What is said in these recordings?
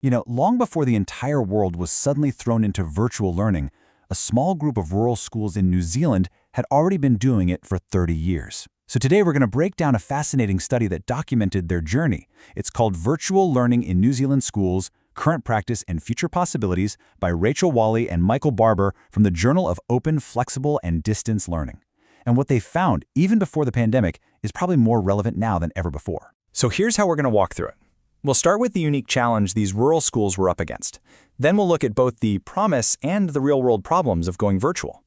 Long before the entire world was suddenly thrown into virtual learning, a small group of rural schools in New Zealand had already been doing it for 30 years. So today we're going to break down a fascinating study that documented their journey. It's called Virtual Learning in New Zealand Schools, Current Practice and Future Possibilities by Rachel Whalley and Michael Barbour from the Journal of Open, Flexible, and Distance Learning. And what they found, even before the pandemic, is probably more relevant now than ever before. So here's how we're going to walk through it. We'll start with the unique challenge these rural schools were up against. Then we'll look at both the promise and the real-world problems of going virtual.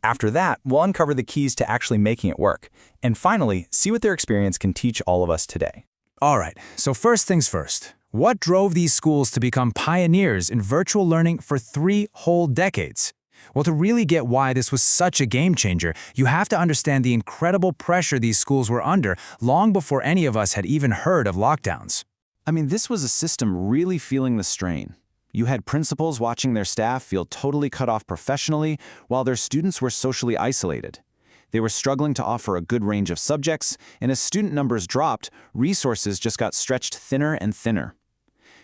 After that, we'll uncover the keys to actually making it work. And finally, see what their experience can teach all of us today. All right, so first things first. What drove these schools to become pioneers in virtual learning for 3 whole decades? Well, to really get why this was such a game changer, you have to understand the incredible pressure these schools were under long before any of us had even heard of lockdowns. This was a system really feeling the strain. You had principals watching their staff feel totally cut off professionally while their students were socially isolated. They were struggling to offer a good range of subjects, and as student numbers dropped, resources just got stretched thinner and thinner.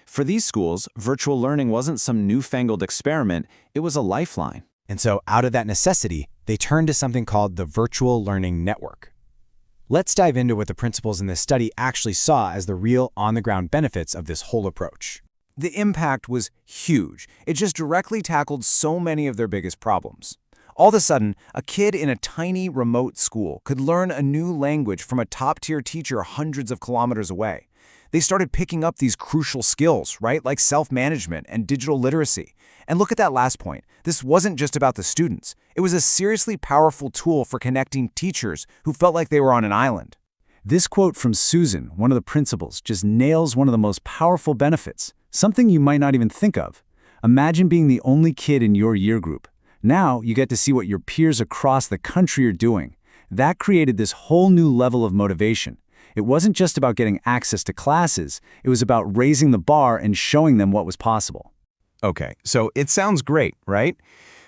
For these schools, virtual learning wasn't some newfangled experiment, it was a lifeline. And so out of that necessity, they turned to something called the Virtual Learning Network. Let's dive into what the principals in this study actually saw as the real on-the-ground benefits of this whole approach. The impact was huge. It just directly tackled so many of their biggest problems. All of a sudden, a kid in a tiny, remote school could learn a new language from a top-tier teacher hundreds of kilometers away. They started picking up these crucial skills, right, like self-management and digital literacy. And look at that last point. This wasn't just about the students. It was a seriously powerful tool for connecting teachers who felt like they were on an island. This quote from Susan, one of the principals, just nails one of the most powerful benefits, something you might not even think of. Imagine being the only kid in your year group. Now you get to see what your peers across the country are doing. That created this whole new level of motivation. It wasn't just about getting access to classes, it was about raising the bar and showing them what was possible. Okay, so it sounds great, right?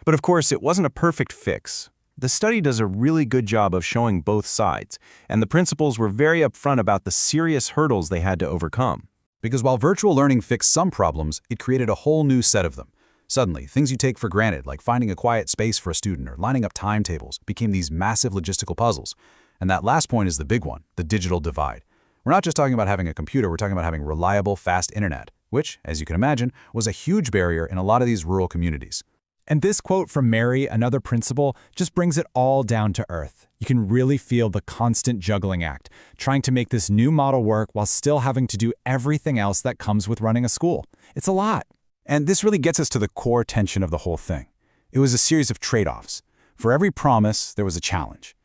But of course, it wasn't a perfect fix. The study does a really good job of showing both sides, and the principals were very upfront about the serious hurdles they had to overcome. Because while virtual learning fixed some problems, it created a whole new set of them. Suddenly, things you take for granted, like finding a quiet space for a student or lining up timetables, became these massive logistical puzzles. And that last point is the big one, the digital divide. We're not just talking about having a computer, we're talking about having reliable, fast internet, which, as you can imagine, was a huge barrier in a lot of these rural communities. And this quote from Mary, another principal, just brings it all down to earth. You can really feel the constant juggling act, trying to make this new model work while still having to do everything else that comes with running a school. It's a lot. And this really gets us to the core tension of the whole thing. It was a series of trade-offs. For every promise, there was a challenge.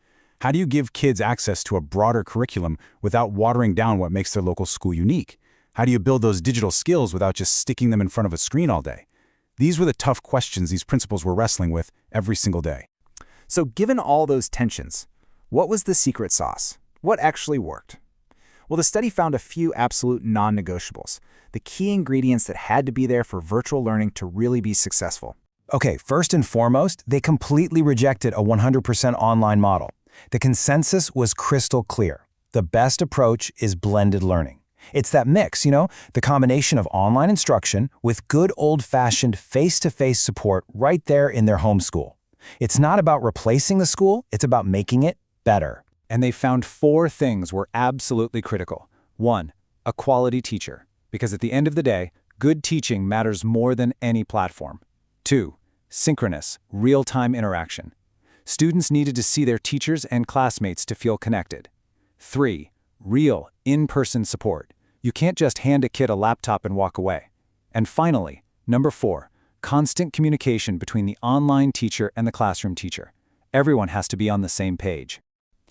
How do you give kids access to a broader curriculum without watering down what makes their local school unique? How do you build those digital skills without just sticking them in front of a screen all day? These were the tough questions these principals were wrestling with every single day. So given all those tensions, what was the secret sauce? What actually worked? Well, the study found a few absolute non-negotiables, the key ingredients that had to be there for virtual learning to really be successful. Okay, first and foremost, they completely rejected a 100% online model. The consensus was crystal clear. The best approach is blended learning. It's that mix, the combination of online instruction with good old-fashioned face-to-face support right there in their home school. It's not about replacing the school, it's about making it better. And they found 4 things were absolutely critical. 1, a quality teacher, because at the end of the day, good teaching matters more than any platform. 2, synchronous, real-time interaction. Students needed to see their teachers and classmates to feel connected. 3, real, in-person support. You can't just hand a kid a laptop and walk away. And finally, number 4, constant communication between the online teacher and the classroom teacher. Everyone has to be on the same page.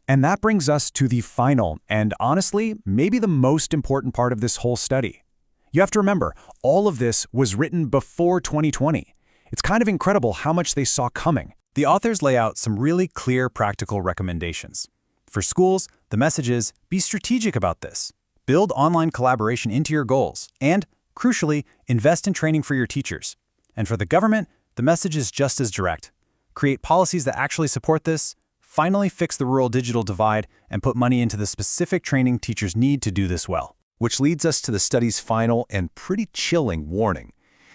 And that brings us to the final, and honestly, maybe the most important part of this whole study. You have to remember, all of this was written before 2020. It's kind of incredible how much they saw coming. The authors lay out some really clear practical recommendations. For schools, the message is, be strategic about this. Build online collaboration into your goals, and, crucially, invest in training for your teachers. And for the government, the message is just as direct. Create policies that actually support this, finally fix the rural digital divide, and put money into the specific training teachers need to do this well. Which leads us to the study's final and pretty chilling warning.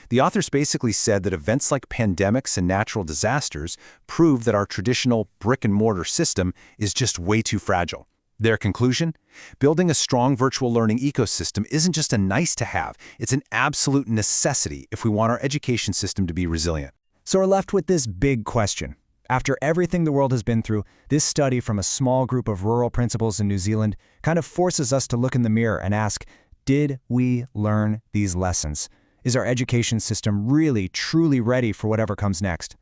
The authors basically said that events like pandemics and natural disasters prove that our traditional brick-and-mortar system is just way too fragile. Their conclusion? Building a strong virtual learning ecosystem isn't just a nice-to-have, it's an absolute necessity if we want our education system to be resilient. So we're left with this big question. After everything the world has been through, this study from a small group of rural principals in New Zealand kind of forces us to look in the mirror and ask, did we learn these lessons? Is our education system really, truly ready for whatever comes next?